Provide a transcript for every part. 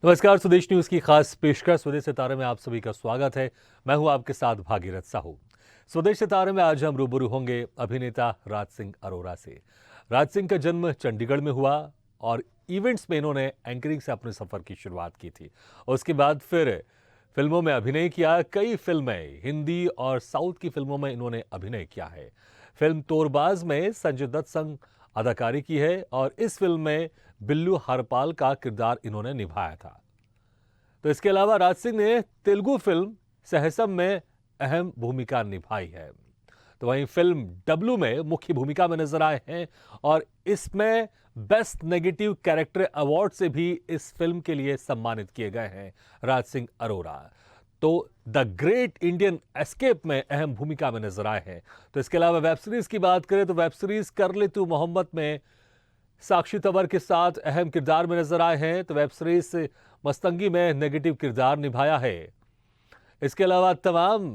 नमस्कार, स्वदेश न्यूज की खास पेशकश स्वदेश सितारे में आप सभी का स्वागत है। मैं हूं आपके साथ भागीरथ साहू। स्वदेश सितारे में आज हम रूबरू होंगे अभिनेता राज सिंह अरोरा से। राज सिंह का जन्म चंडीगढ़ में हुआ और इवेंट्स में इन्होंने एंकरिंग से अपने सफर की शुरुआत की थी। उसके बाद फिर फिल्मों में अभिनय किया। कई फिल्में हिंदी और साउथ की फिल्मों में इन्होंने अभिनय किया है। फिल्म तोरबाज में संजय दत्त संग अदाकारी की है और इस फिल्म में बिल्लू हरपाल का किरदार इन्होंने निभाया था। तो इसके अलावा राज सिंह ने तेलुगु फिल्म सहसम में अहम भूमिका निभाई है। तो वहीं फिल्म डब्लू में मुख्य भूमिका में नजर आए हैं और इसमें बेस्ट नेगेटिव कैरेक्टर अवार्ड से भी इस फिल्म के लिए सम्मानित किए गए हैं राज सिंह अरोरा। तो द ग्रेट इंडियन एस्केप में अहम भूमिका में नजर आए हैं। तो इसके अलावा वेब सीरीज की बात करें तो वेब सीरीज कर ले तू मोहम्मद में साक्षी तंवर के साथ अहम किरदार में नजर आए हैं। तो वेब सीरीज मस्तंगी में नेगेटिव किरदार निभाया है। इसके अलावा तमाम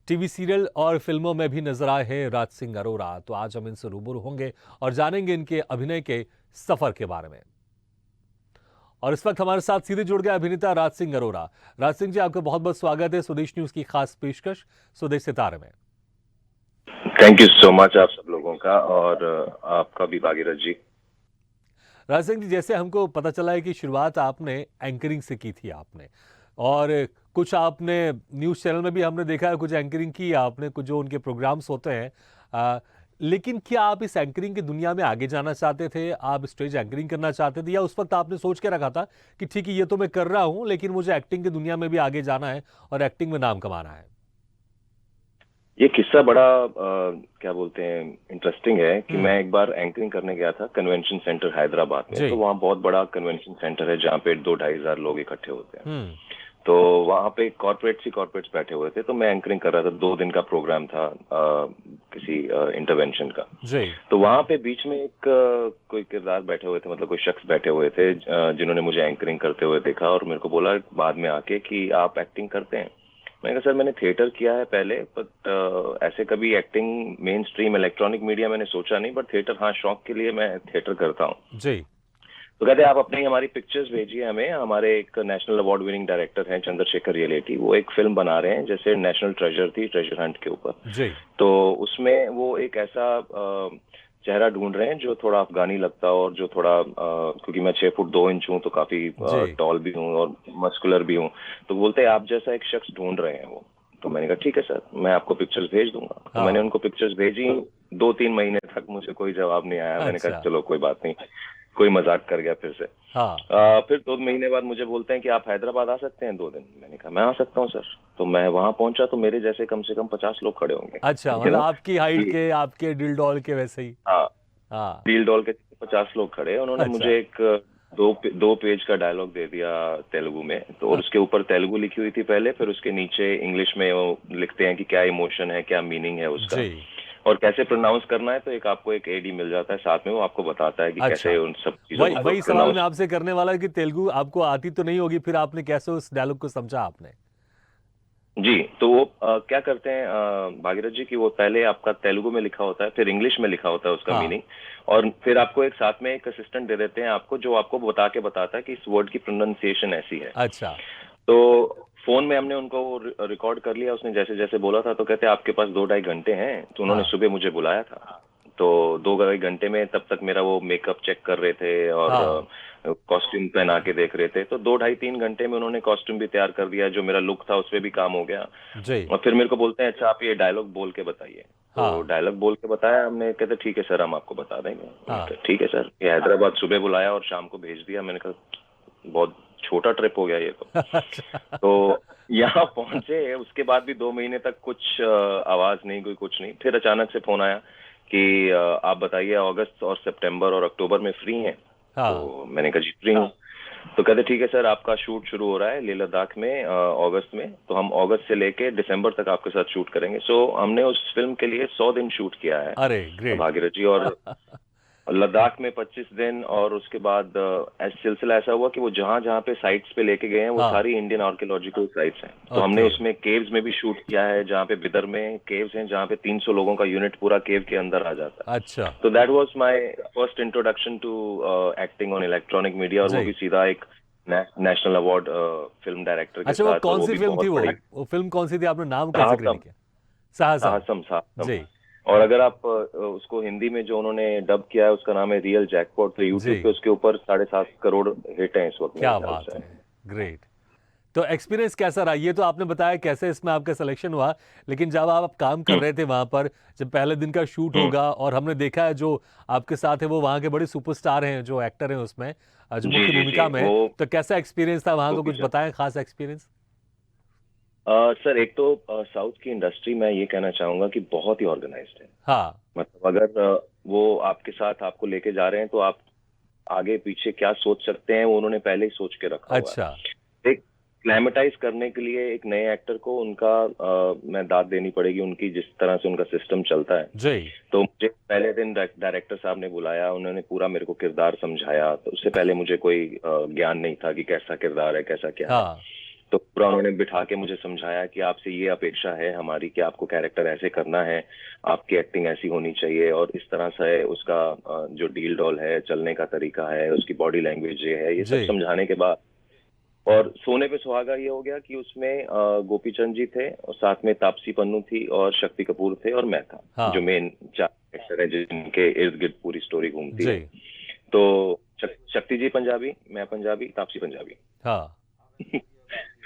टीवी सीरियल और फिल्मों में भी नजर आए हैं राज सिंह अरोरा। तो आज हम इनसे रूबरू होंगे और जानेंगे इनके अभिनय के सफर के बारे में। और इस वक्त हमारे साथ सीधे जुड़ गए अभिनेता राज सिंह अरोरा। राज सिंह जी, आपका बहुत बहुत स्वागत है स्वदेश न्यूज की खास पेशकश स्वदेश सितारे में। थैंक यू सो मच आप सब लोगों का और आपका भी भागीरथ जी। राज सिंह जी, जैसे हमको पता चला है कि शुरुआत आपने एंकरिंग से की थी आपने, और कुछ आपने न्यूज़ चैनल में भी हमने देखा है, कुछ एंकरिंग की आपने, कुछ जो उनके प्रोग्राम्स होते हैं। लेकिन क्या आप इस एंकरिंग की दुनिया में आगे जाना चाहते थे? आप स्टेज एंकरिंग करना चाहते थे या उस वक्त आपने सोच के रखा था कि ठीक है ये तो मैं कर रहा हूं लेकिन मुझे एक्टिंग की दुनिया में भी आगे जाना है और एक्टिंग में नाम कमाना है? ये किस्सा बड़ा क्या बोलते हैं इंटरेस्टिंग है कि मैं एक बार एंकरिंग करने गया था कन्वेंशन सेंटर हैदराबाद में। तो वहाँ बहुत बड़ा कन्वेंशन सेंटर है जहाँ पे 2-2.5 लोग इकट्ठे होते हैं। तो वहाँ पे कॉर्पोरेट्स बैठे हुए थे। तो मैं एंकरिंग कर रहा था, 2 दिन का प्रोग्राम था किसी इंटरवेंशन का। तो वहाँ पे बीच में एक कोई किरदार बैठे हुए थे, मतलब कोई शख्स बैठे हुए थे जिन्होंने मुझे एंकरिंग करते हुए देखा और मेरे को बोला बाद में आके कि आप एक्टिंग करते हैं। मैंने कहा सर मैंने थिएटर किया है पहले, बट ऐसे कभी acting main stream electronic media मैंने सोचा नहीं, बट थिएटर हाँ शौक के लिए मैं थिएटर करता हूँ जी। तो कहते आप अपनी हमारी पिक्चर्स भेजिए हमें। हमारे एक नेशनल अवार्ड विनिंग डायरेक्टर हैं चंद्रशेखर येलेटी, वो एक फिल्म बना रहे हैं जैसे नेशनल ट्रेजर थी, ट्रेजर हंट के ऊपर। तो उसमें वो एक ऐसा चेहरा ढूंढ रहे हैं जो थोड़ा अफगानी लगता हो और जो थोड़ा क्योंकि मैं 6 फुट 2 इंच हूँ तो काफी टॉल भी हूँ और मस्कुलर भी हूँ। तो बोलते हैं आप जैसा एक शख्स ढूंढ रहे हैं वो। तो मैंने कहा ठीक है सर, मैं आपको पिक्चर्स भेज दूंगा। तो मैंने उनको पिक्चर्स भेजी। 2-3 महीने तक मुझे कोई जवाब नहीं आया। मैंने कहा चलो कोई बात नहीं, कोई मजाक कर गया फिर से। फिर 2 महीने बाद मुझे बोलते हैं कि आप हैदराबाद आ सकते हैं 2 दिन। मैंने कहा मैं आ सकता हूँ सर। तो मैं वहां पहुंचा तो मेरे जैसे कम से कम 50 लोग खड़े होंगे। अच्छा, मतलब आपकी हाइट के, आपके दिल डॉल के वैसे ही? हाँ, दिल डॉल के 50 लोग खड़े। उन्होंने मुझे एक 2 पेज का डायलॉग दे दिया तेलुगु में। तो और उसके ऊपर तेलुगु लिखी हुई थी पहले, फिर उसके नीचे इंग्लिश में वो लिखते हैं कि क्या इमोशन है, क्या मीनिंग है उसका और कैसे प्रोनाउंस करना है। तो आपको एक एडी मिल जाता है साथ में, वो आपको बताता है कि कैसे उन सब चीजों को। वही सवाल मैं आपसे करने वाला है कि तेलुगु आपको आती तो नहीं होगी, फिर आपने कैसे उस डायलॉग को समझा आपने? जी, तो वो क्या करते हैं भागीरथ जी कि वो पहले आपका तेलुगु में लिखा होता है, फिर इंग्लिश में लिखा होता है उसका मीनिंग, और फिर आपको एक साथ में एक असिस्टेंट दे देते हैं आपको, जो आपको बताता है कि इस वर्ड की प्रोनाउंसिएशन ऐसी है। अच्छा। तो फोन में हमने उनको रिकॉर्ड कर लिया। उसने जैसे जैसे बोला था तो कहते हैं आपके पास 2-2.5 घंटे हैं। तो उन्होंने सुबह मुझे बुलाया था। तो 2-2.5 घंटे में तब तक मेरा वो मेकअप चेक कर रहे थे और कॉस्ट्यूम पहना के देख रहे थे। तो 2-2.5-3 घंटे में उन्होंने कॉस्ट्यूम भी तैयार कर दिया, जो मेरा लुक था उस पर भी काम हो गया। और फिर मेरे को बोलते हैं अच्छा आप ये डायलॉग बोल के बताइए। तो डायलॉग बोल के बताया हमने। कहते ठीक है सर, हम आपको बता देंगे। ठीक है सर। ये हैदराबाद सुबह बुलाया और शाम को भेज दिया। मैंने कहा बहुत छोटा ट्रिप हो गया ये तो। तो यहाँ पहुंचे, उसके बाद भी 2 महीने तक कुछ आवाज नहीं, कोई कुछ नहीं। फिर अचानक से फोन आया कि आप बताइए अगस्त और सितंबर और अक्टूबर में फ्री हैं? तो मैंने कहा जी फ्री हूँ। तो कहते ठीक है सर, आपका शूट शुरू हो रहा है लेह लद्दाख में अगस्त में। तो हम अगस्त से लेके दिसंबर तक आपके साथ शूट करेंगे। सो हमने उस फिल्म के लिए 100 दिन शूट किया है। अरे ग्रेट भागीरथ जी। और लद्दाख में 25 दिन। और उसके बाद सिलसिला ऐसा हुआ कि वो जहां जहां पे साइट्स पे लेके गए हैं वो सारी इंडियन आर्कियोलॉजिकल साइट्स हैं। तो हमने उसमें केव्स में भी शूट किया है, जहाँ पे बिदर में केव्स हैं जहाँ पे 300 लोगों का यूनिट पूरा केव के अंदर आ जाता है। अच्छा। तो that was my first introduction to acting on electronic media. और वो भी सीधा एक नेशनल अवार्ड फिल्म डायरेक्टर के अच्छा, वो साथ, और कौन वो सी भी फिल्म बहुत थी? बड़ी। वो फिल्म कौन सी थी? आपने नाम का जिक्र नहीं साहसम, किया। साहसम। साहसम। जी और अगर आप उसको हिंदी में जो उन्होंने डब किया है उसका नाम है रियल जैकपॉट। तो यूट्यूब जी, पे उसके ऊपर 7.5 करोड़ हिट है इस वक्त मेरे क्या ख्याल बात से। है, ग्रेट। तो एक्सपीरियंस कैसा रहा? ये तो आपने बताया कैसे इसमें आपका सिलेक्शन हुआ, लेकिन जब आप काम कर हम्म, रहे थे वहां पर, जब पहले दिन का शूट हम्म, होगा, और हमने देखा है जो आपके साथ है वो वहाँ के बड़े सुपरस्टार हैं, जो एक्टर हैं उसमें, जो जी मुख्य जी जी, भूमिका में है, वो तो कैसा एक्सपीरियंस था वहाँ का? गोपी कुछ चंद। बताएं खास एक्सपीरियंस। सर एक तो साउथ की इंडस्ट्री में ये कहना चाहूंगा कि बहुत ही ऑर्गेनाइज्ड है। हाँ। मतलब अगर वो आपके साथ आपको लेके जा रहे हैं तो आप आगे पीछे क्या सोच सकते हैं वो उन्होंने पहले ही सोच के रखा हुआ अच्छा। है। एक क्लाइमेटाइज करने के लिए एक नए एक्टर को उनका मैं दाद देनी पड़ेगी, उनकी जिस तरह से उनका सिस्टम चलता है। जी। तो मुझे पहले दिन डायरेक्टर साहब ने बुलाया, उन्होंने पूरा मेरे को किरदार समझाया। तो उससे पहले मुझे कोई ज्ञान नहीं था कि कैसा किरदार है, कैसा क्या है। हाँ। तो पूरा उन्होंने बिठा के मुझे समझाया कि आपसे ये अपेक्षा है हमारी कि आपको कैरेक्टर ऐसे करना है, आपकी एक्टिंग ऐसी होनी चाहिए, और इस तरह से उसका जो डील डॉल है, चलने का तरीका है, उसकी बॉडी लैंग्वेज ये है, ये सब जी। समझाने के बाद और सोने पे सुहागा ये हो गया कि उसमें गोपी चंद जी थे, और साथ में तापसी पन्नू थी, और शक्ति कपूर थे, और मैं था, जो हाँ। मेन 4 एक्टर है जिनके इर्द गिर्द पूरी स्टोरी घूमती जी। है। तो शक्ति जी पंजाबी, मैं पंजाबी, तापसी पंजाबी। हाँ।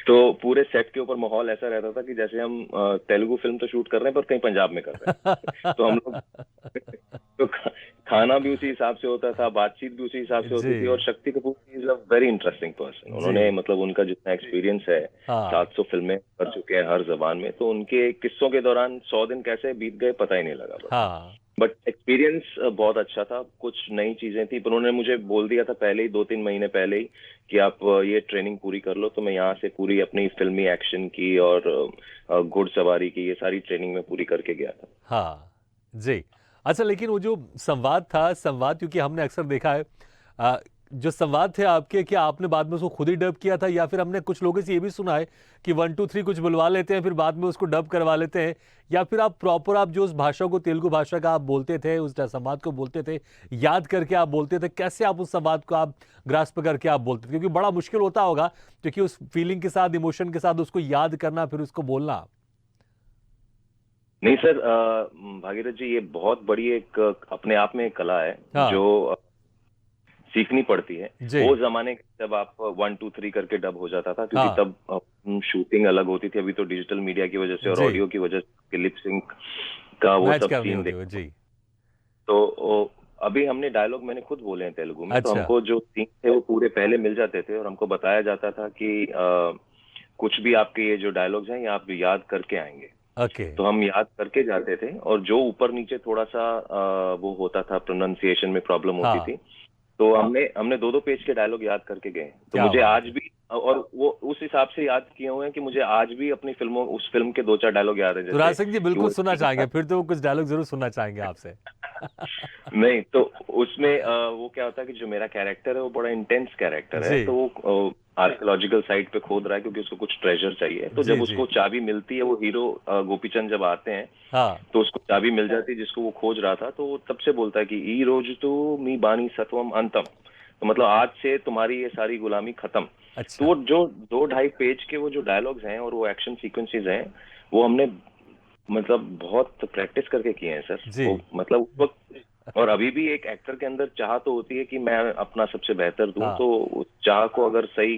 तो पूरे सेट के ऊपर माहौल ऐसा रहता था कि जैसे हम तेलुगु फिल्म तो शूट कर रहे हैं पर कहीं पंजाब में कर रहे हैं। तो हम लोग तो खाना भी उसी हिसाब से होता था, बातचीत भी उसी हिसाब से होती थी। और जी। Shakti Kapoor is a very interesting person. जी। उन्होंने मतलब उनका जितना एक्सपीरियंस है, हाँ। 700 फिल्में कर चुके हैं हर जबान में, तो उनके किस्सों के दौरान 100 दिन कैसे बीत गए पता ही नहीं लगा बस। हाँ। बट एक्सपीरियंस बहुत अच्छा था। कुछ नई चीजें थी, पर उन्होंने मुझे बोल दिया था पहले ही, 2-3 महीने पहले ही, कि आप ये ट्रेनिंग पूरी कर लो। तो मैं यहाँ से पूरी अपनी फिल्मी एक्शन की और घुड़सवारी की ये सारी ट्रेनिंग में पूरी करके गया था। हाँ। जी। अच्छा, लेकिन वो जो संवाद था, संवाद क्योंकि हमने अक्सर देखा है, अ, जो संवाद थे आपके, क्या आपने बाद में उसको खुद ही डब किया था, या फिर हमने कुछ लोगों से ये भी सुना है कि 1 2 3 कुछ बुलवा लेते हैं फिर बाद में उसको डब करवा लेते हैं, या फिर आप प्रॉपर, आप जो उस भाषा को, तेलुगु भाषा का आप बोलते थे, उस संवाद को बोलते थे, याद करके आप बोलते थे? कैसे आप उस संवाद को आप ग्रास्प करके आप बोलते थे? क्योंकि बड़ा मुश्किल होता होगा, क्योंकि उस फीलिंग के साथ, इमोशन के साथ उसको याद करना, फिर उसको बोलना। नहीं सर, भागीरथ जी, ये बहुत बड़ी एक अपने आप में एक कला है जो हाँ। सीखनी पड़ती है। जी। वो जमाने जब आप 1 2 3 करके डब हो जाता था, क्योंकि हाँ। तब शूटिंग अलग होती थी। अभी तो डिजिटल मीडिया की वजह से और जी। ऑडियो की वजह से लिप सिंक का वो मैच सब करनी सीन होती देख। है। जी। तो अभी हमने डायलॉग मैंने खुद बोले हैं तेलुगु में, तो अच्छा। हमको जो सीन थे वो पूरे पहले मिल जाते थे, और हमको बताया जाता था कि कुछ भी आपके ये जो डायलॉग्स हैं ये आप याद करके आएंगे। ओके। तो हम याद करके जाते थे, और जो ऊपर नीचे थोड़ा सा वो होता था, प्रोनाउंसिएशन में प्रॉब्लम होती हाँ। थी, तो हमने हमने 2-2 पेज के डायलॉग याद करके गए। तो क्या मुझे बात आज है। भी, और वो उस हिसाब से याद किए हुए हैं कि मुझे आज भी अपनी फिल्मों, उस फिल्म के 2-4 डायलॉग याद है, तो जैसे राज सिंह जी कि बिल्कुल वो सुनना चाहेंगे, फिर तो वो कुछ डायलॉग जरूर सुनना चाहेंगे आपसे। नहीं तो उसमें वो क्या होता है कि जो मेरा कैरेक्टर है वो बड़ा इंटेंस कैरेक्टर है। जी। तो वो आर्कियोलॉजिकल साइट पे खोद रहा है क्योंकि उसको कुछ ट्रेजर चाहिए। तो जी। जब जी। उसको चाबी मिलती है, वो हीरो गोपीचंद जब आते हैं, हाँ। तो उसको चाबी मिल जाती है जिसको वो खोज रहा था। तो वो तब से बोलता है कि ई रोज तो मी बानी सत्वम अंतम, तो मतलब आज से तुम्हारी ये सारी गुलामी खत्म। तो अच्छा। वो जो 2-2.5 पेज के वो जो डायलॉग्स हैं और वो एक्शन सीक्वेंसेस हैं, वो हमने मतलब बहुत प्रैक्टिस करके किए हैं सर। जी। वो मतलब उस वक्त, और अभी भी एक एक्टर के अंदर चाह तो होती है कि मैं अपना सबसे बेहतर दूं, हाँ। तो उस चाह को अगर सही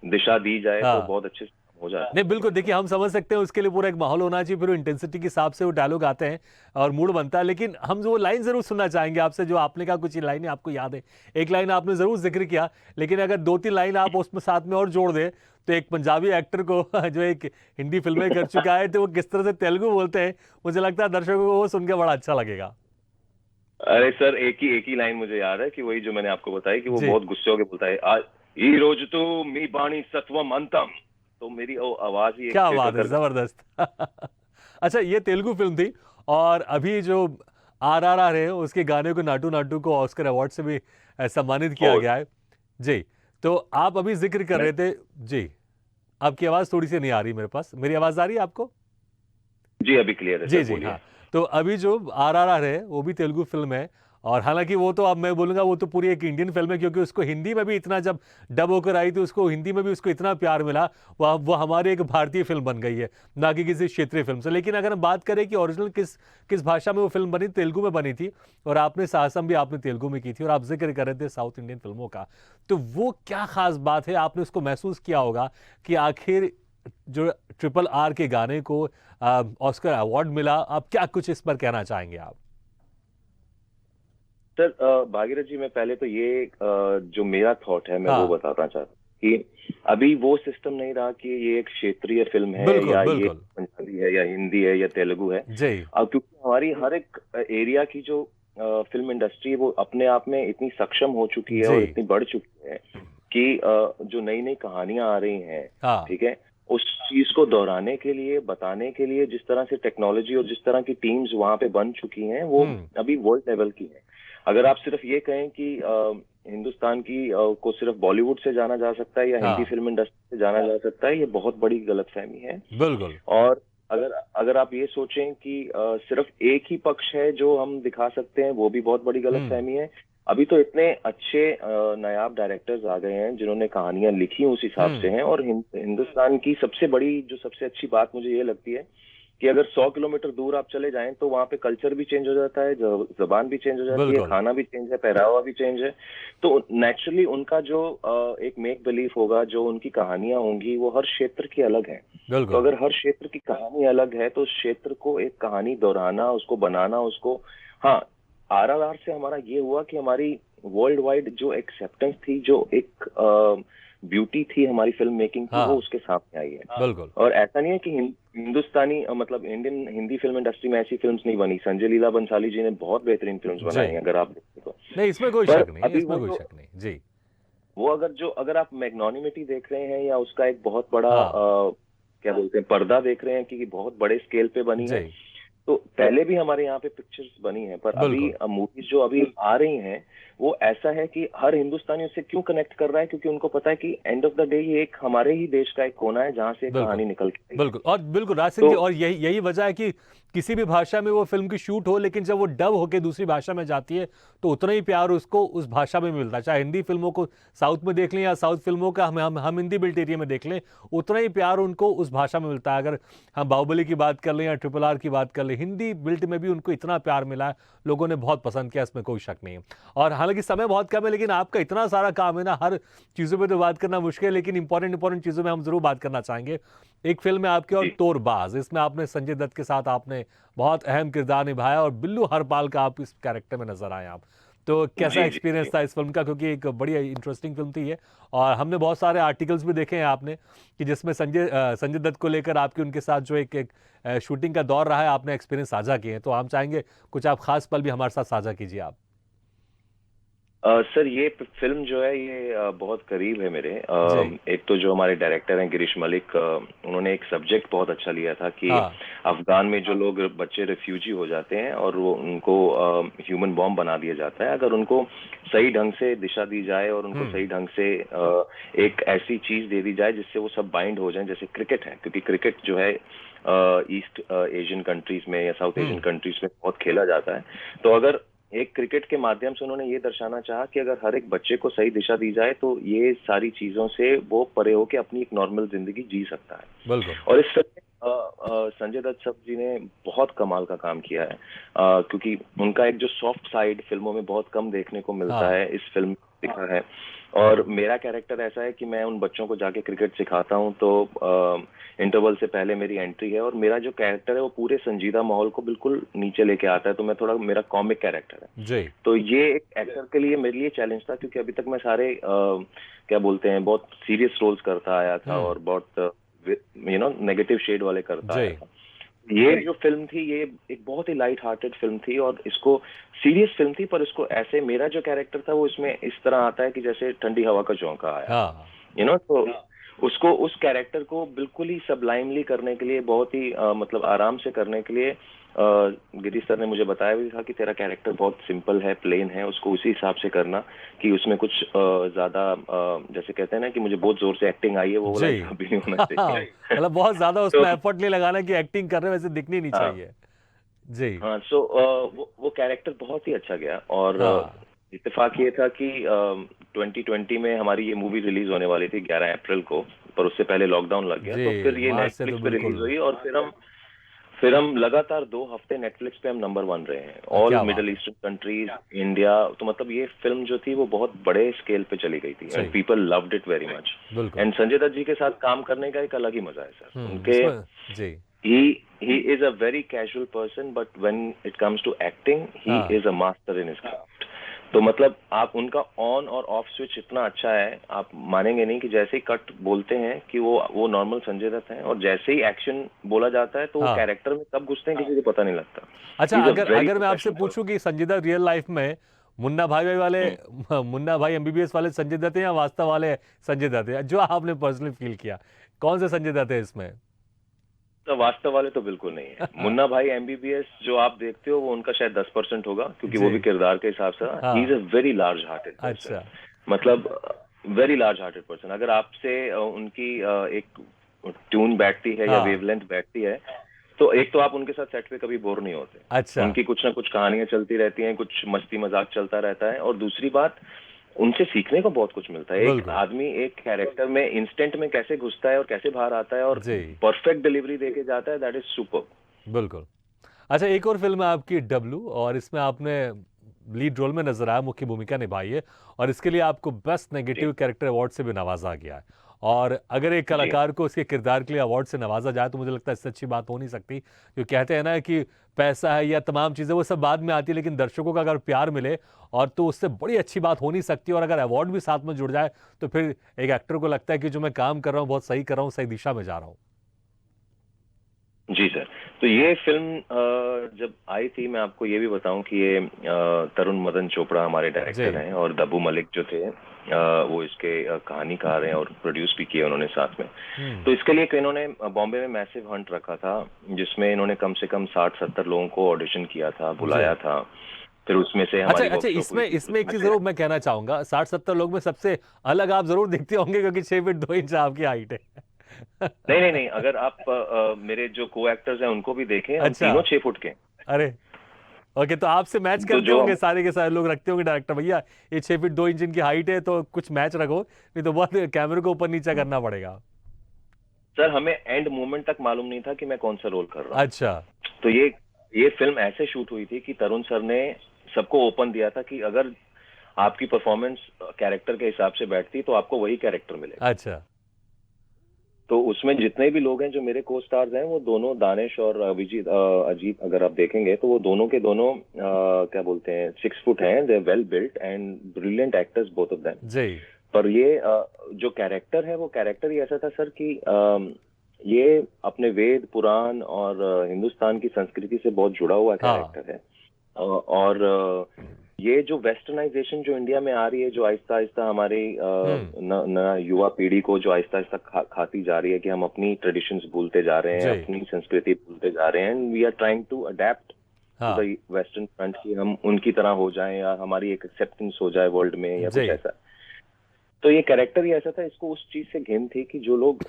दिशा दी जाए तो हाँ। बहुत अच्छे से हो जाता नहीं, बिल्कुल, देखिए हम समझ सकते हैं, उसके लिए पूरा एक माहौल होना चाहिए, फिर वो इंटेंसिटी के हिसाब से वो डायलॉग आते हैं और मूड बनता है। लेकिन हम जो लाइन जरूर सुनना चाहेंगे आपसे, जो आपने कहा कुछ लाइनें आपको याद है। एक लाइन आपने जरूर जिक्र किया, लेकिन अगर 2 3 लाइन आप उसमें साथ में और जोड़ दें, तो एक पंजाबी एक्टर को जो एक हिंदी फिल्में कर चुका है, तो वो किस तरह से तेलुगु बोलते हैं, मुझे लगता है दर्शकों को वो सुन के बड़ा अच्छा लगेगा। अरे सर, एक ही लाइन मुझे याद है कि वही जो मैंने आपको बताई कि वो जी। बहुत गुस्से होकर बोलता है, आज ई रोज तो मी बाणी सत्वम अंतम। तो मेरी वो आवाज ही एक क्या थिएटर बात है, कर। जबरदस्त। अच्छा, ये तेलुगु फिल्म थी, और अभी जो RRR है, उसके गाने को, नाटू नाटू को ऑस्कर अवार्ड से भी सम्मानित किया और गया है। जी। तो आप अभी जिक्र कर मैं, रहे थे। जी। आपकी आवाज थोड़ी सी नहीं आ रही मेरे पास, मेरी आवाज आ रही है आपको? जी अभी क्लियर है जी। सर, जी। बोलिए। हाँ। तो अभी जो RRR है वो भी तेलुगु फिल्म है, और हालांकि वो तो अब मैं बोलूंगा वो तो पूरी एक इंडियन फिल्म है, क्योंकि उसको हिंदी में भी इतना, जब डब होकर आई थी उसको हिंदी में भी उसको इतना प्यार मिला, वो हमारी एक भारतीय फिल्म बन गई है, ना कि किसी क्षेत्रीय फिल्म से। लेकिन अगर हम बात करें कि ओरिजिनल किस किस भाषा में वो फिल्म बनी, तेलुगु में बनी थी, और आपने साहसम भी आपने तेलुगु में की थी, और आप जिक्र कर रहे थे साउथ इंडियन फिल्मों का, तो वो क्या खास बात है, आपने उसको महसूस किया होगा कि आखिर जो ट्रिपल आर के गाने को ऑस्कर अवार्ड मिला। आप क्या कुछ इस पर कहना चाहेंगे आप? सर भागीरथ जी, मैं पहले तो ये जो मेरा थॉट है मैं वो हाँ, बताना चाहता हूँ कि अभी वो सिस्टम नहीं रहा कि ये एक क्षेत्रीय फिल्म है बिल्कुल या ये बिल्कुल। पंजाबी है या हिंदी है या तेलुगु है। जी। अब क्योंकि हमारी हर एक एरिया की जो फिल्म इंडस्ट्री है वो अपने आप में इतनी सक्षम हो चुकी है जी। और इतनी बढ़ चुकी है कि जो नई नई कहानियां आ रही हैं, हाँ। ठीक है, उस चीज को दोहराने के लिए, बताने के लिए जिस तरह से टेक्नोलॉजी और जिस तरह की टीम्स वहां पे बन चुकी हैं वो हम्म। अभी वर्ल्ड लेवल की है। अगर आप सिर्फ ये कहें कि हिंदुस्तान की को सिर्फ बॉलीवुड से जाना जा सकता है या हिंदी हाँ, फिल्म इंडस्ट्री से जाना जा सकता है, ये बहुत बड़ी गलतफहमी है। बिल्कुल और अगर अगर आप ये सोचें कि सिर्फ एक ही पक्ष है जो हम दिखा सकते हैं, वो भी बहुत बड़ी हम्म। गलतफहमी है। अभी तो इतने अच्छे नायाब डायरेक्टर्स आ गए हैं जिन्होंने कहानियां लिखी उस हिसाब से हम्म। हैं। और हिंदुस्तान की सबसे बड़ी जो सबसे अच्छी बात मुझे ये लगती है कि अगर 100 किलोमीटर दूर आप चले जाएं तो वहां पे कल्चर भी चेंज हो जाता है, जबान भी चेंज हो जाती है, बिल्कुल खाना भी चेंज है, पहनावा भी चेंज है। तो नेचुरली उनका जो एक मेक बिलीफ होगा, जो उनकी कहानियां होंगी, वो हर क्षेत्र की अलग है। तो बिल्कुल। अगर हर क्षेत्र की कहानी अलग है तो उस क्षेत्र को एक कहानी दोहराना, उसको बनाना, उसको, हाँ, आरआरआर से हमारा ये हुआ कि हमारी वर्ल्ड वाइड जो एक्सेप्टेंस थी, जो एक ब्यूटी थी हमारी फिल्म मेकिंग की, वो हाँ, उसके सामने आई है। बिल्कुल। और ऐसा नहीं है कि हिंदुस्तानी मतलब इंडियन हिंदी फिल्म इंडस्ट्री में ऐसी फिल्म्स नहीं बनी। संजय लीला बंसाली जी ने बहुत बेहतरीन फिल्म्स बनाई जी। हैं अगर आप देखें तो। नहीं, इसमें कोई पर शक नहीं, अभी इसमें कोई शक नहीं। जी। वो अगर आप मैग्नोनिमिटी देख रहे हैं या उसका एक बहुत बड़ा हाँ। क्या बोलते हैं, पर्दा देख रहे हैं कि बहुत बड़े स्केल पे बनी है, जी। तो पहले भी हमारे यहाँ पे पिक्चर्स बनी है। पर अभी बिल्कुल मूवीज जो अभी आ रही हैं वो ऐसा है कि हर हिंदुस्तानी उससे क्यों कनेक्ट कर रहा है, क्योंकि उनको पता है कि एंड ऑफ द डे ये एक हमारे ही देश का एक कोना है जहां से एक बिल्कुल। कहानी निकल के आई है। बिल्कुल, और बिल्कुल राज सिंह तो जी, और यही यही वजह है कि किसी भी भाषा में वो फिल्म की शूट हो, लेकिन जब वो डब होके दूसरी भाषा में जाती है तो उतना ही प्यार उसको उस भाषा में मिलता है। चाहे हिंदी फिल्मों को साउथ में देख लें या साउथ फिल्मों का हम हिंदी बिल्ट एरिया में देख लें, उतना ही प्यार उनको उस भाषा में मिलता है। अगर हम बाहुबली की बात कर लें या ट्रिपल आर की बात कर लें, हिंदी बिल्ट में भी उनको इतना प्यार मिला है, लोगों ने बहुत पसंद किया, इसमें कोई शक नहीं है। और हालांकि समय बहुत कम है, लेकिन आपका इतना सारा काम है ना, हर चीज़ों पे तो बात करना मुश्किल है, लेकिन इंपॉर्टेंट इंपॉर्टेंट चीज़ों में हम जरूर बात करना चाहेंगे। एक फिल्म है आपकी और जी तोरबाज, इसमें आपने संजय दत्त के साथ आपने बहुत अहम किरदार निभाया, और बिल्लू हरपाल का आप इस कैरेक्टर में नजर आए आप। तो कैसा जी जी एक्सपीरियंस जी। था इस फिल्म का, क्योंकि एक बड़ी इंटरेस्टिंग फिल्म थी ये, और हमने बहुत सारे आर्टिकल्स भी देखे हैं आपने कि जिसमें संजय दत्त को लेकर आपकी उनके साथ जो एक शूटिंग का दौर रहा है, आपने एक्सपीरियंस साझा किए हैं, तो हम चाहेंगे कुछ आप खास पल भी हमारे साथ साझा कीजिए आप। सर ये फिल्म जो है ये बहुत करीब है मेरे। जी। एक तो जो हमारे डायरेक्टर हैं गिरीश मलिक, उन्होंने एक सब्जेक्ट बहुत अच्छा लिया था कि हाँ। अफगान में जो लोग बच्चे रिफ्यूजी हो जाते हैं और वो उनको ह्यूमन बॉम्ब बना दिया जाता है, अगर उनको सही ढंग से दिशा दी जाए और उनको हम्म। सही ढंग से एक ऐसी चीज दे दी जाए जिससे वो सब बाइंड हो जाएं, जैसे क्रिकेट है, क्योंकि क्रिकेट जो है ईस्ट एशियन कंट्रीज में या साउथ एशियन हम्म। कंट्रीज में बहुत खेला जाता है। तो अगर एक क्रिकेट के माध्यम से उन्होंने ये दर्शाना चाहा कि अगर हर एक बच्चे को सही दिशा दी जाए तो ये सारी चीजों से वो परे होकर अपनी एक नॉर्मल जिंदगी जी सकता है। बिल्कुल। और इस फिल्म में संजय दत्त साहब जी ने बहुत कमाल का काम किया है, क्योंकि उनका एक जो सॉफ्ट साइड फिल्मों में बहुत कम देखने को मिलता हाँ। है, इस फिल्म में दिखा है। और मेरा कैरेक्टर ऐसा है कि मैं उन बच्चों को जाके क्रिकेट सिखाता हूँ, तो इंटरवल से पहले मेरी एंट्री है और मेरा जो कैरेक्टर है वो पूरे संजीदा माहौल को बिल्कुल नीचे लेके आता है। तो मैं थोड़ा, मेरा कॉमिक कैरेक्टर है। जी। तो ये एक एक्टर के लिए मेरे लिए चैलेंज था, क्योंकि अभी तक मैं सारे क्या बोलते हैं, बहुत सीरियस रोल्स करता आया था हम्म। और बहुत नेगेटिव शेड वाले करता जी। आया था। ये जो फिल्म थी ये एक बहुत ही लाइट हार्टेड फिल्म थी और इसको सीरियस फिल्म थी, पर इसको ऐसे, मेरा जो कैरेक्टर था वो इसमें इस तरह आता है कि जैसे ठंडी हवा का झोंका आया, हाँ। तो उसको, उस कैरेक्टर को बिल्कुल ही सबलाइमली करने के लिए, बहुत ही मतलब आराम से करने के लिए गिरीश सर ने मुझे बताया भी था कि तेरा कैरेक्टर बहुत सिंपल है, प्लेन है, उसको उसी हिसाब से करना, कि उसमें कुछ ज्यादा जैसे कहते हैं ना कि मुझे बहुत जोर से एक्टिंग आई है, वो वाला जी। हिसाब भी नहीं होना हाँ, चाहिए। मतलब बहुत ज्यादा तो उसमें एफर्ट नहीं लगाना कि एक्टिंग कर रहे हैं वैसे दिखनी नहीं हाँ, चाहिए। जी। हाँ, सो वो कैरेक्टर बहुत ही अच्छा गया। और हाँ। इत्तेफाक ये था कि 2020 में हमारी ये मूवी रिलीज होने वाली थी 11 अप्रैल को, पर उससे पहले लॉकडाउन लग गया, तो जी, फिर ये मार्च से तो नेटफ्लिक्स पे रिलीज बिल्कुल। हुई और फिर हम लगातार 2 हफ्ते नेटफ्लिक्स पे हम नंबर 1 रहे हैं, ऑल क्या मिडिल बात है। Eastern countries, India. तो मतलब ये फिल्म जो थी वो बहुत बड़े स्केल पे चली गई थी एंड सही। People loved it very much. बिल्कुल। एंड संजय दत्त जी के साथ काम करने का एक अलग ही मजा है सर उनके। इसमें जी। he is a very casual person, but when it comes to acting he हाँ। is a master in his craft। तो मतलब आप उनका ऑन और ऑफ स्विच इतना अच्छा है, आप मानेंगे नहीं कि जैसे ही कट बोलते हैं कि वो नॉर्मल संजय दत्त हैं, और जैसे ही एक्शन बोला जाता है तो वो हाँ। कैरेक्टर में कब घुसते हैं किसी को पता नहीं लगता। अच्छा, ही इज अ अगर वेरी अगर मैं आपसे प्रोफेशनल पूछूं कि संजय दत्त रियल लाइफ में मुन्ना भाई वाले पर्सन। मुन्ना भाई एमबीबीएस वाले संजय दत्त हैं या वास्तव वाले संजय दत्त हैं, जो आपने पर्सनली फील किया, कौन से संजय दत्त है इसमें? तो वास्तव वाले तो बिल्कुल नहीं है। मुन्ना भाई एमबीबीएस जो आप देखते हो वो उनका शायद 10% होगा, क्योंकि वो जी। भी किरदार के हिसाब से। ही इज हाँ। A very large hearted person. अच्छा। मतलब वेरी लार्ज हार्टेड पर्सन। अगर आपसे उनकी एक ट्यून बैठती है या हाँ। वेवलेंथ बैठती है, तो एक तो आप उनके साथ सेट पे कभी बोर नहीं होते। अच्छा। उनकी कुछ ना कुछ कहानियां चलती रहती हैं, कुछ मस्ती मजाक चलता रहता है, और दूसरी बात, उनसे सीखने को बहुत कुछ मिलता है। एक बिल्कुल। आदमी एक कैरेक्टर में इंस्टेंट में कैसे घुसता है और कैसे बाहर आता है और जी। परफेक्ट डिलीवरी देके जाता है, दैट इज सुपर। बिल्कुल। अच्छा, एक और फिल्म है आपकी डब्लू, और इसमें आपने लीड रोल में नजर आया, मुख्य भूमिका निभाई है, और इसके लिए आपको बेस्ट जी नेगेटिव कैरेक्टर अवार्ड से भी नवाजा गया है। और अगर एक जी कलाकार को उसके किरदार के लिए अवार्ड से नवाजा जाए तो मुझे लगता है इससे अच्छी बात हो नहीं सकती। जो कहते हैं ना कि पैसा है या तमाम चीज़ें वो सब बाद में आती है, लेकिन दर्शकों का अगर प्यार मिले और तो उससे बड़ी अच्छी बात हो नहीं सकती। और अगर अवार्ड भी साथ में जुड़ जाए तो फिर एक एक्टर को लगता है कि जो मैं काम कर रहा हूँ बहुत सही कर रहा हूँ, सही दिशा में जा रहा हूँ। जी सर। तो ये फिल्म जब आई थी, मैं आपको ये भी बताऊं कि ये तरुण मदन चोपड़ा हमारे डायरेक्टर जी। हैं, और दब्बू मलिक जो थे वो इसके कहानीकार हैं और प्रोड्यूस भी किए उन्होंने साथ में। हम्म। तो इसके लिए इन्होंने बॉम्बे में मैसिव हंट रखा था, जिसमें इन्होंने कम से कम 60-70 लोगों को ऑडिशन किया था, जी। बुलाया था। फिर उसमें से अच्छा हमारी अच्छा, वर्कशॉप हुई इसमें थी, फिर इसमें एक उसमें चीज से। जरूर मैं कहना चाहूंगा, 60-70 लोग में सबसे अलग आप जरूर दिखते होंगे क्योंकि 6 फीट 2 इंच आपकी हाइट है। नहीं नहीं नहीं, अगर आप मेरे जो को एक्टर्स हैं उनको भी देखें, हम अच्छा। तीनों 6 फुट के हैं। अरे। ओके, तो आपसे मैच तो करते जो होंगे, हम सारे के सारे लोग रखते होंगे डायरेक्टर भैया ये 6 फीट 2 इंच इनकी हाइट है तो कुछ मैच रखो, नहीं तो बहुत कैमरे को ऊपर नीचे करना पड़ेगा। सर, हमें एंड मोमेंट तक मालूम नहीं था कि मैं कौन सा रोल कर रहा हूँ। अच्छा। तो ये फिल्म ऐसे शूट हुई थी कि तरुण सर ने सबको ओपन दिया था कि अगर आपकी परफॉर्मेंस कैरेक्टर के हिसाब से बैठती तो आपको वही कैरेक्टर मिलेगा। अच्छा। तो उसमें जितने भी लोग हैं जो मेरे को स्टार्स हैं, वो दोनों दानिश और अभिजीत अजीत, अगर आप देखेंगे तो वो दोनों के दोनों क्या बोलते हैं, 6 फुट हैं। They well built and brilliant actors both of them. जी। पर ये जो कैरेक्टर है वो कैरेक्टर ही ऐसा था सर कि ये अपने वेद पुराण और हिंदुस्तान की संस्कृति से बहुत जुड़ा हुआ हाँ। कैरेक्टर है। और ये जो वेस्टर्नाइजेशन जो इंडिया में आ रही है, जो आहिस्ता आहिस्ता हमारी हम्म। न युवा पीढ़ी को जो आहिस्ता आहिस्ता खाती जा रही है, कि हम अपनी ट्रेडिशंस भूलते जा रहे हैं, जी। अपनी संस्कृति भूलते जा रहे हैं, and we are trying to adapt to हाँ। द वेस्टर्न फ्रंट, कि हम उनकी तरह हो जाएं या हमारी एक एक्सेप्टेंस हो जाए वर्ल्ड में या जी। कुछ ऐसा। तो ये कैरेक्टर ही ऐसा था, इसको उस चीज से घिन थी कि जो लोग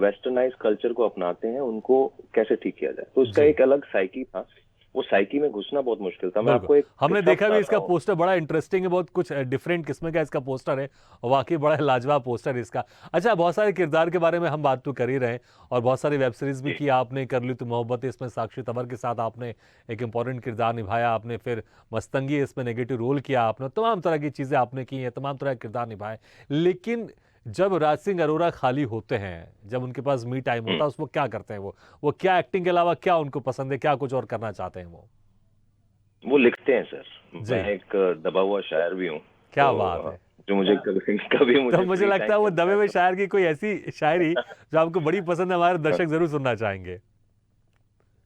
वेस्टर्नाइज कल्चर को अपनाते हैं उनको कैसे ठीक किया जाए। तो उसका जी। एक अलग साइकी था, वो साइकी में घुसना बहुत मुश्किल था। मैं बिल्कुल। आपको एक हमने किस्सा देखा भी, बताता इसका हूँ। पोस्टर बड़ा इंटरेस्टिंग है, बहुत कुछ डिफरेंट किस्म का इसका पोस्टर है, और वाकई बड़ा लाजवाब पोस्टर है इसका। अच्छा, बहुत सारे किरदार के बारे में हम बात तो कर ही रहे हैं, और बहुत सारी वेब सीरीज भी जी की आपने, कर ली तो मोहब्बत, इसमें साक्षी तंवर के साथ आपने एक इंपॉर्टेंट किरदार निभाया आपने, फिर मस्तंगी इसमें नेगेटिव रोल किया आपने, तमाम तरह की चीज़ें आपने की हैं, तमाम तरह के किरदार निभाए। लेकिन जब राज सिंह अरोरा खाली होते हैं, जब उनके पास मी टाइम होता हम्म। है, उसमें क्या करते हैं वो क्या एक्टिंग के अलावा क्या उनको पसंद है, क्या कुछ और करना चाहते हैं वो? वो लिखते हैं सर। मैं जी। एक दबा हुआ शायर भी हूँ। क्या बात तो है। जो मुझे कभी कभी तो मुझे मुझे फ्री लगता टाइम है वो मिलता दबे है हुए तो शायर की कोई ऐसी शायरी जो आपको बड़ी पसंद है, हमारे दर्शक जरूर सुनना चाहेंगे।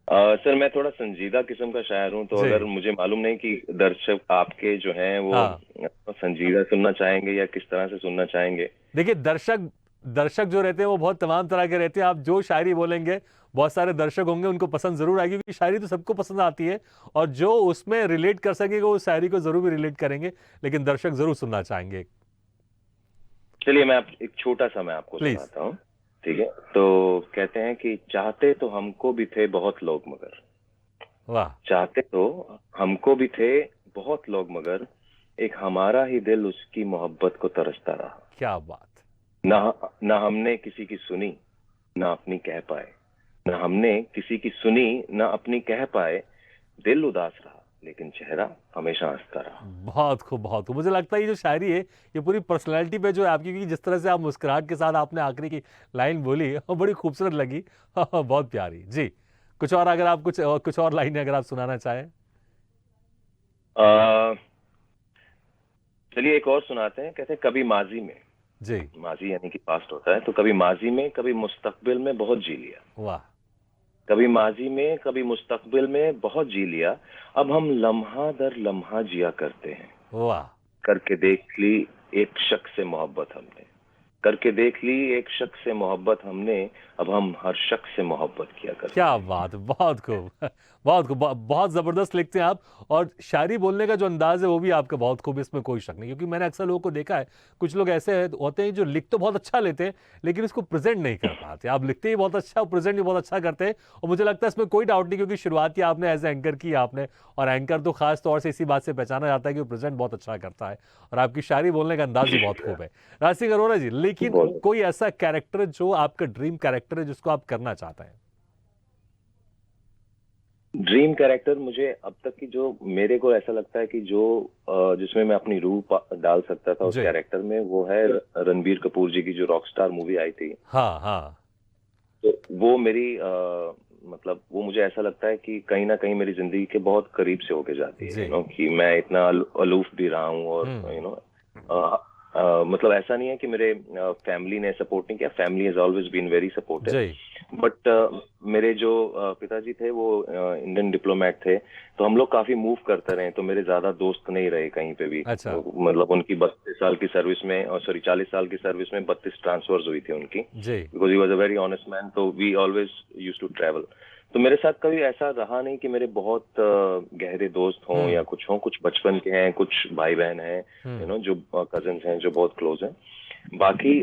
सर, मैं थोड़ा संजीदा किस्म का शायर हूँ, तो अगर जी। मुझे मालूम नहीं कि दर्शक आपके जो हैं वो हाँ। संजीदा सुनना चाहेंगे या किस तरह से सुनना चाहेंगे। देखिए, दर्शक दर्शक जो रहते हैं वो बहुत तमाम तरह के रहते हैं, आप जो शायरी बोलेंगे बहुत सारे दर्शक होंगे उनको पसंद जरूर आएगी, क्योंकि शायरी तो सबको पसंद आती है, और जो उसमें रिलेट कर सकेगा वो शायरी को जरूर भी रिलेट करेंगे, लेकिन दर्शक जरूर सुनना चाहेंगे। चलिए, एक छोटा सा मैं आपको प्लीज। सुनाता हूँ। ठीक है। तो कहते हैं कि चाहते तो हमको भी थे बहुत लोग, मगर वाह। चाहते तो हमको भी थे बहुत लोग, मगर एक हमारा ही दिल उसकी मोहब्बत को तरसता रहा। क्या बात। ना ना हमने किसी की सुनी, ना अपनी कह पाए। ना हमने किसी की सुनी, ना अपनी कह पाए। दिल उदास रहा लेकिन चेहरा हमेशा हंसता रहा। बहुत खूब, बहुत खूब। मुझे लगता है ये जो शायरी है ये पूरी पर्सनैलिटी पे जो है आपकी, क्योंकि जिस तरह से आप मुस्कुराहट के साथ आपने आखिरी की लाइन बोली वो बड़ी खूबसूरत लगी। बहुत प्यारी जी। कुछ और अगर आप कुछ और लाइनें अगर आप सुनाना चाहें। अ, चलिए एक और सुनाते हैं। कहते हैं कभी माजी में, जी। माजी यानी कि पास्ट होता है, तो कभी माजी में कभी मुस्तकबिल में बहुत जी लिया। वाह। कभी माजी में कभी मुस्तकबिल में बहुत जी लिया। अब हम लम्हा दर लम्हा जिया करते हैं। वाह। करके देख ली एक शख्स से मोहब्बत हमने। करके देख ली एक शख्स से मोहब्बत हमने। अब हम हर शख्स से मोहब्बत किया करते क्या हैं। बात है, बहुत खूब। बहुत खूब, बहुत ज़बरदस्त लिखते हैं आप। और शायरी बोलने का जो अंदाज़ है वो भी आपका बहुत खूब है, इसमें कोई शक नहीं। क्योंकि मैंने अक्सर लोगों को देखा है, कुछ लोग ऐसे होते हैं जो लिख तो बहुत अच्छा लेते हैं लेकिन इसको प्रेज़ेंट नहीं कर पाते। आप लिखते ही बहुत अच्छा और प्रेज़ेंट भी बहुत अच्छा करते हैं, और मुझे लगता है इसमें कोई डाउट नहीं, क्योंकि शुरुआत की आपने एज़ एंकर की आपने, और एंकर तो ख़ास तौर से इसी बात से पहचाना जाता है कि वो प्रेज़ेंट बहुत अच्छा करता है, और आपकी शायरी बोलने का अंदाज़ भी बहुत खूब है। राज सिंह अरोरा जी, लेकिन बोलो। कोई ऐसा कैरेक्टर जो आपका ड्रीम कैरेक्टर है जिसको आप करना चाहते हैं? ड्रीम कैरेक्टर मुझे अब तक की जो मेरे को ऐसा लगता है कि जो जिसमें मैं अपनी रूह डाल सकता था उस जी। कैरेक्टर में, वो है रणबीर कपूर जी की जो रॉकस्टार मूवी आई थी। हाँ, हाँ। तो वो मेरी मतलब वो मुझे ऐसा लगता है कि कहीं ना कहीं मेरी जिंदगी के बहुत करीब से होके जाती है, जी। कि मैं इतना अलूफ भी रहा हूँ, और हुँ। मतलब ऐसा नहीं है कि मेरे फैमिली ने सपोर्ट नहीं किया। Family has always been very supportive. जी। बट मेरे जो पिताजी थे वो इंडियन डिप्लोमेट थे, तो हम लोग काफी मूव करते रहे, तो मेरे ज्यादा दोस्त नहीं रहे कहीं पे भी। अच्छा। मतलब उनकी 32 साल की सर्विस में, और सॉरी 40 साल की सर्विस में 32 ट्रांसफर्स हुई थी उनकी, जी। Because he was a very honest man. तो we always use to travel. तो मेरे साथ कभी ऐसा रहा नहीं कि मेरे बहुत गहरे दोस्त हों या हुँ। कुछ हों। कुछ बचपन के हैं, कुछ भाई बहन हैं, हुँ। जो कजिन्स हैं जो बहुत क्लोज हैं। बाकी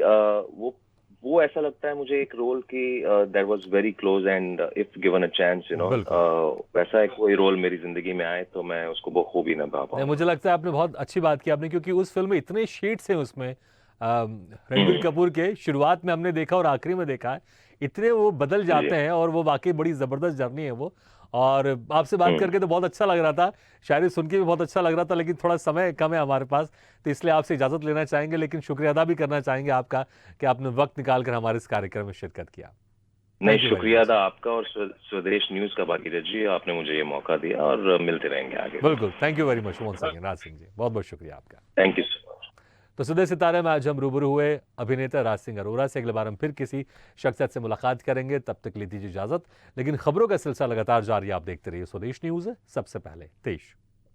वो ऐसा लगता है मुझे एक रोल की that was very close, and if given a chance बिल्कुल। वैसा एक कोई रोल मेरी जिंदगी में आए तो मैं उसको बखूबी निभा नहीं, पाऊंगा। मुझे लगता है आपने बहुत अच्छी बात की आपने, क्योंकि उस फ़िल्म में इतने शेड्स हैं उसमें। रणबीर हम्म, कपूर के शुरुआत में हमने देखा और आखिरी में देखा है, इतने वो बदल जी। जाते हैं, और वो वाक़ई बड़ी ज़बरदस्त जर्नी है वो। और आपसे बात हम्म, करके तो बहुत अच्छा लग रहा था, शायरी सुन के भी बहुत अच्छा लग रहा था, लेकिन थोड़ा समय कम है हमारे पास, तो इसलिए आपसे इजाज़त लेना चाहेंगे, लेकिन शुक्रिया अदा भी करना चाहेंगे आपका कि आपने वक़्त निकाल कर हमारे इस कार्यक्रम में शिरकत किया। नहीं, थैंक यू वेरी शुक्रिया मच। था आपका और स्वदेश न्यूज का भागीरथ जी, आपने मुझे ये मौका दिया, और मिलते रहेंगे आगे भी। बिल्कुल, thank you very much once again Raj Singh ji, बहुत-बहुत शुक्रिया आपका। Thank you so much. तो सुबह सितारे में आज हम रूबरू हुए अभिनेता राज सिंह अरोरा से। अगले बार हम फिर किसी शख्सियत से मुलाकात करेंगे, तब तक ली दीजिए इजाजत। लेकिन खबरों का सिलसिला लगातार जारी, आप देखते रहिए स्वदेश न्यूज, सबसे पहले देश।